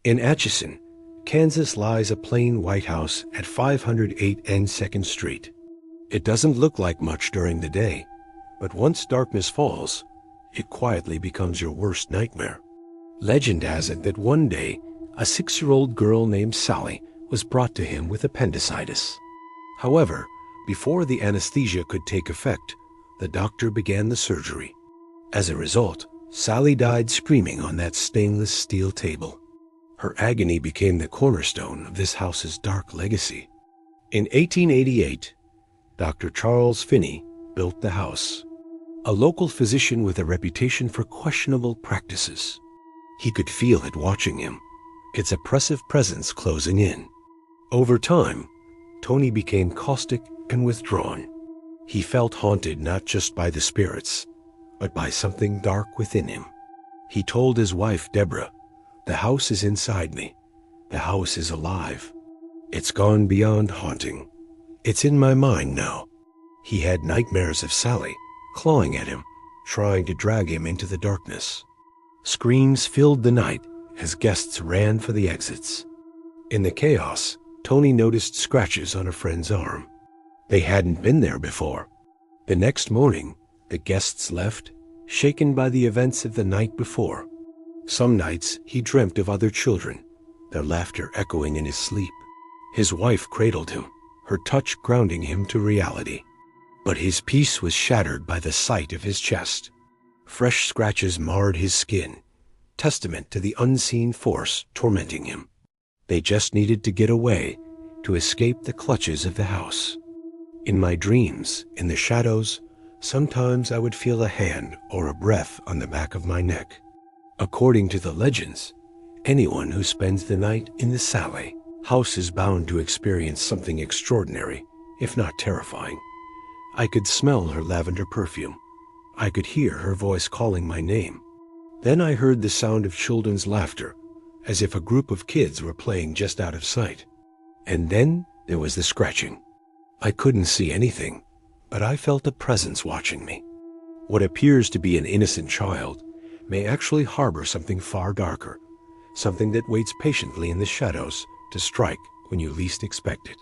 In Atchison, Kansas lies a plain white house at 508 N 2nd Street. It doesn't look like much during the day, but once darkness falls, it quietly becomes your worst nightmare. Legend has it that one day, a 6-year-old girl named Sallie was brought to him with appendicitis. However, before the anesthesia could take effect, the doctor began the surgery. As a result, Sallie died screaming on that stainless steel table. Her agony became the cornerstone of this house's dark legacy. In 1888, Dr. Charles Finney built the house, a local physician with a reputation for questionable practices. He could feel it watching him, its oppressive presence closing in. Over time, Tony became caustic and withdrawn. He felt haunted not just by the spirits, but by something dark within him. He told his wife, Debra, "The house is inside me. The house is alive. It's gone beyond haunting. It's in my mind now." He had nightmares of Sallie clawing at him, trying to drag him into the darkness. Screams filled the night as guests ran for the exits. In the chaos, Tony noticed scratches on a friend's arm. They hadn't been there before. The next morning, the guests left, shaken by the events of the night before. Some nights he dreamt of other children, their laughter echoing in his sleep. His wife cradled him, her touch grounding him to reality. But his peace was shattered by the sight of his chest. Fresh scratches marred his skin, testament to the unseen force tormenting him. They just needed to get away, to escape the clutches of the house. In my dreams, in the shadows, sometimes I would feel a hand or a breath on the back of my neck. According to the legends, anyone who spends the night in the Sallie House is bound to experience something extraordinary, if not terrifying. I could smell her lavender perfume. I could hear her voice calling my name. Then I heard the sound of children's laughter, as if a group of kids were playing just out of sight. And then there was the scratching. I couldn't see anything, but I felt a presence watching me. What appears to be an innocent child may actually harbor something far darker, something that waits patiently in the shadows to strike when you least expect it.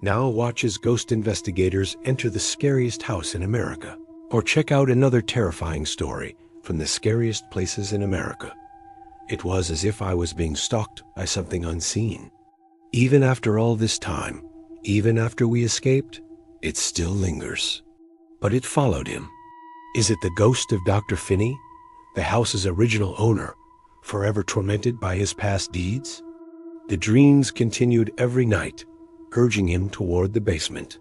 Now watch as ghost investigators enter the scariest house in America, or check out another terrifying story from the scariest places in America. It was as if I was being stalked by something unseen. Even after all this time, even after we escaped, it still lingers. But it followed him. Is it the ghost of Dr. Finney, the house's original owner, forever tormented by his past deeds? The dreams continued every night, urging him toward the basement.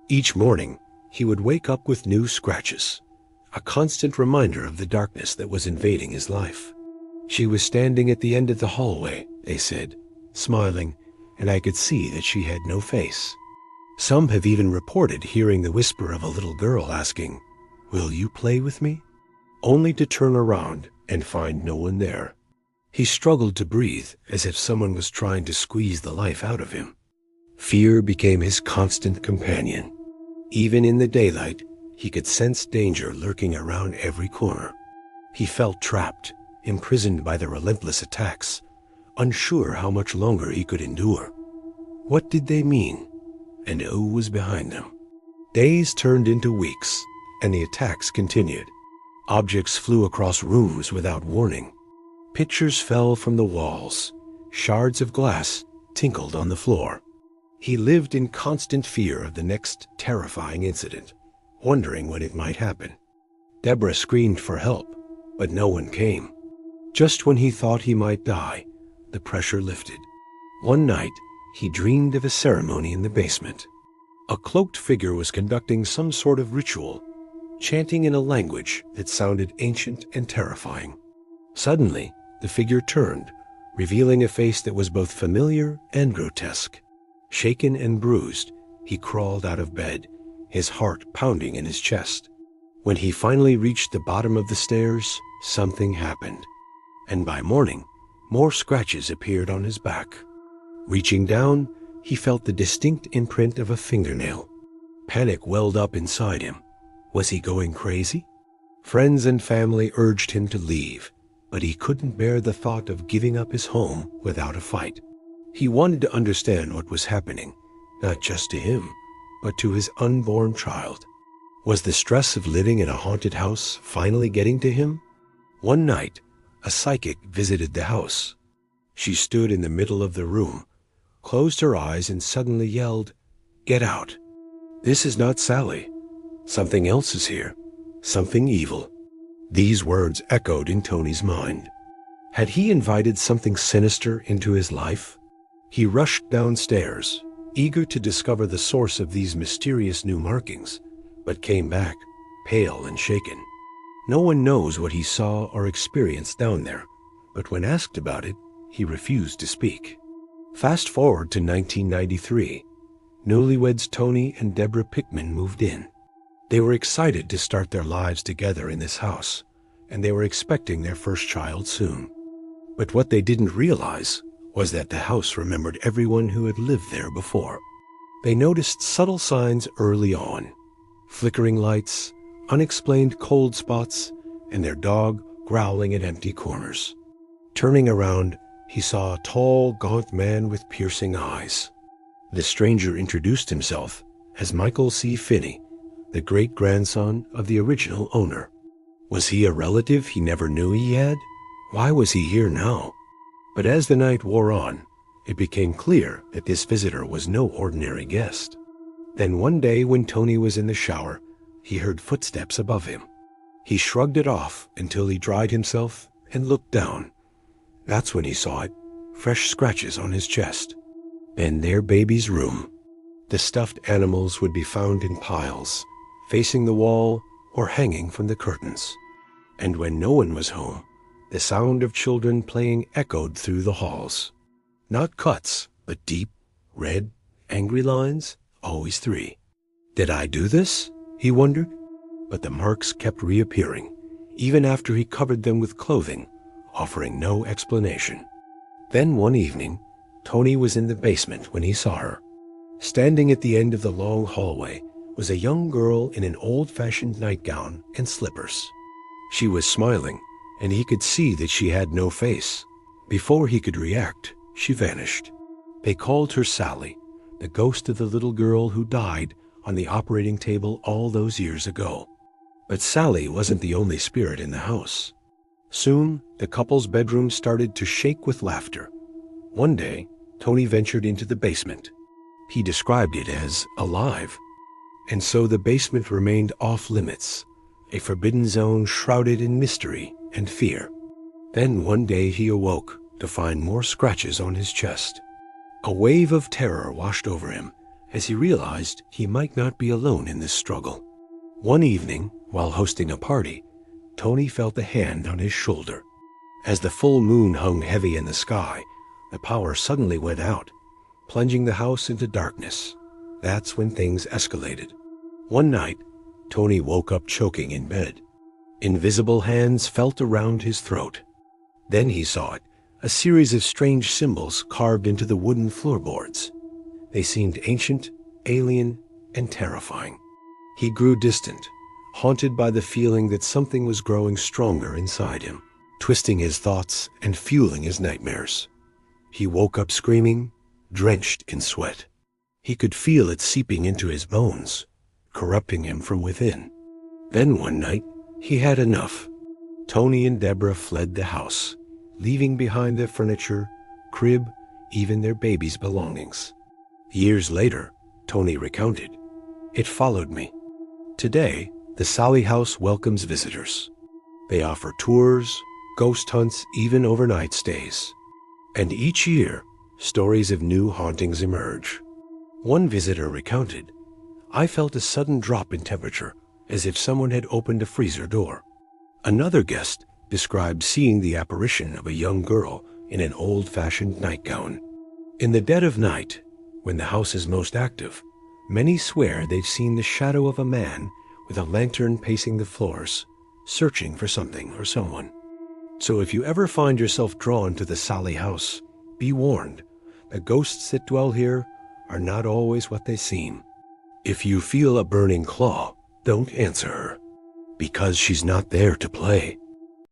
Each morning, he would wake up with new scratches, a constant reminder of the darkness that was invading his life. She was standing at the end of the hallway, they said, smiling, and I could see that she had no face. Some have even reported hearing the whisper of a little girl asking, "Will you play with me?" Only to turn around and find no one there. He struggled to breathe as if someone was trying to squeeze the life out of him. Fear became his constant companion. Even in the daylight, he could sense danger lurking around every corner. He felt trapped, imprisoned by the relentless attacks, unsure how much longer he could endure. What did they mean? And who was behind them? Days turned into weeks, and the attacks continued. Objects flew across rooms without warning. Pictures fell from the walls. Shards of glass tinkled on the floor. He lived in constant fear of the next terrifying incident, wondering when it might happen. Debra screamed for help, but no one came. Just when he thought he might die, the pressure lifted. One night, he dreamed of a ceremony in the basement. A cloaked figure was conducting some sort of ritual, chanting in a language that sounded ancient and terrifying. Suddenly, the figure turned, revealing a face that was both familiar and grotesque. Shaken and bruised, he crawled out of bed, his heart pounding in his chest. When he finally reached the bottom of the stairs, something happened. And by morning, more scratches appeared on his back. Reaching down, he felt the distinct imprint of a fingernail. Panic welled up inside him. Was he going crazy? Friends and family urged him to leave, but but he couldn't bear the thought of giving up his home without a fight. He wanted to understand what was happening, not just to him, but to his unborn child. Was the stress of living in a haunted house finally getting to him? One night, a psychic visited the house. She stood in the middle of the room, closed her eyes, and suddenly yelled, "Get out! This is not Sallie. Something else is here. Something evil." These words echoed in Tony's mind. Had he invited something sinister into his life? He rushed downstairs, eager to discover the source of these mysterious new markings, but came back, pale and shaken. No one knows what he saw or experienced down there, but when asked about it, he refused to speak. Fast forward to 1993. Newlyweds Tony and Debra Pickman moved in. They were excited to start their lives together in this house, and they were expecting their first child soon. But what they didn't realize was that the house remembered everyone who had lived there before. They noticed subtle signs early on: flickering lights, unexplained cold spots, and their dog growling at empty corners. Turning around, he saw a tall, gaunt man with piercing eyes. The stranger introduced himself as Michael C. Finney, the great-grandson of the original owner. Was he a relative he never knew he had? Why was he here now? But as the night wore on, it became clear that this visitor was no ordinary guest. Then one day when Tony was in the shower, he heard footsteps above him. He shrugged it off until he dried himself and looked down. That's when he saw it, fresh scratches on his chest. In their baby's room, the stuffed animals would be found in piles, facing the wall or hanging from the curtains. And when no one was home, the sound of children playing echoed through the halls. Not cuts, but deep, red, angry lines, always 3. Did I do this? He wondered. But the marks kept reappearing, even after he covered them with clothing, offering no explanation. Then one evening, Tony was in the basement when he saw her. Standing at the end of the long hallway was a young girl in an old-fashioned nightgown and slippers. She was smiling, and he could see that she had no face. Before he could react, she vanished. They called her Sallie, the ghost of the little girl who died on the operating table all those years ago. But Sallie wasn't the only spirit in the house. Soon, the couple's bedroom started to shake with laughter. One day, Tony ventured into the basement. He described it as alive. And so the basement remained off-limits, a forbidden zone shrouded in mystery and fear. Then one day he awoke to find more scratches on his chest. A wave of terror washed over him as he realized he might not be alone in this struggle. One evening, while hosting a party, Tony felt a hand on his shoulder. As the full moon hung heavy in the sky, the power suddenly went out, plunging the house into darkness. That's when things escalated. One night, Tony woke up choking in bed. Invisible hands felt around his throat. Then he saw it, a series of strange symbols carved into the wooden floorboards. They seemed ancient, alien, and terrifying. He grew distant, haunted by the feeling that something was growing stronger inside him, twisting his thoughts and fueling his nightmares. He woke up screaming, drenched in sweat. He could feel it seeping into his bones, corrupting him from within. Then one night, he had enough. Tony and Debra fled the house, leaving behind their furniture, crib, even their baby's belongings. Years later, Tony recounted, "It followed me." Today, the Sallie House welcomes visitors. They offer tours, ghost hunts, even overnight stays. And each year, stories of new hauntings emerge. One visitor recounted, "I felt a sudden drop in temperature, as if someone had opened a freezer door." Another guest described seeing the apparition of a young girl in an old-fashioned nightgown. In the dead of night, when the house is most active, many swear they've seen the shadow of a man with a lantern pacing the floors, searching for something or someone. So if you ever find yourself drawn to the Sallie House, be warned, the ghosts that dwell here are not always what they seem. If you feel a burning claw, don't answer her, because she's not there to play.